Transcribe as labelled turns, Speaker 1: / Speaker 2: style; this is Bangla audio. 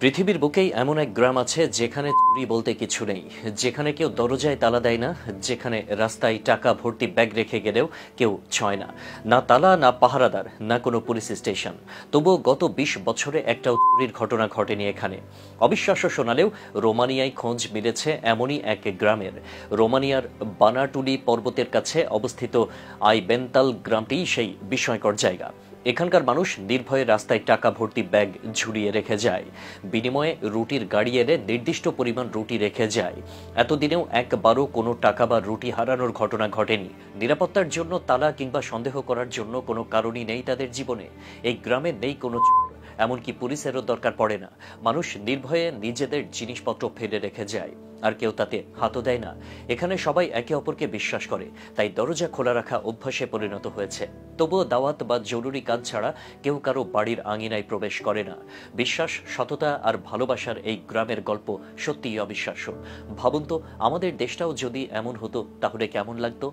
Speaker 1: পৃথিবীর বুকেই এমন এক গ্রাম আছে যেখানে চুরি বলতে কিছু নেই, যেখানে কেউ দরজায় তালা দেয় না, যেখানে রাস্তায় টাকা ভর্তি ব্যাগ রেখে গেলেও কেউ ছয় না। না তালা, না পাহারাদার, না কোনো পুলিশ স্টেশন। তবুও গত ২০ বছরে একটাও চুরির ঘটনা ঘটেনি এখানে। অবিশ্বাস্য শোনালেও রোমানিয়ায় খোঁজ মিলেছে এমনই এক গ্রামের। রোমানিয়ার বানাটুলি পর্বতের কাছে অবস্থিত আইবেন্তাল গ্রামটিই সেই বিস্ময়কর জায়গা। এখানকার মানুষ নির্ভয়ে রাস্তায় টাকা ভর্তি ব্যাগ ঝুলিয়ে রেখে যায়, বিনিময়ে রুটির গাড়ি এনে নির্দিষ্ট পরিমাণ রুটি রেখে যায়। এতদিনেও একবারও কোনো টাকা বা রুটি হারানোর ঘটনা ঘটেনি। নিরাপত্তার জন্য তালা কিংবা সন্দেহ করার জন্য কোনো কারণই নেই তাদের জীবনে। এই গ্রামে নেই কোনো চোর, এমনকি পুলিশেরও দরকার পড়ে না। মানুষ নির্ভয়ে নিজেদের জিনিসপত্র ফেলে রেখে যায়, আর কেউ তাতে হাতও দেয় না। এখানে সবাই একে অপরকে বিশ্বাস করে, তাই দরজা খোলা রাখা অভ্যাসে পরিণত হয়েছে। তবুও দাওয়াত বা জরুরি কাজ ছাড়া কেউ কারো বাড়ির আঙিনায় প্রবেশ করে না। বিশ্বাস, সততা আর ভালোবাসার এই গ্রামের গল্প সত্যিই অবিশ্বাস্য। ভাবুন তো, আমাদের দেশটাও যদি এমন হতো তাহলে কেমন লাগতো।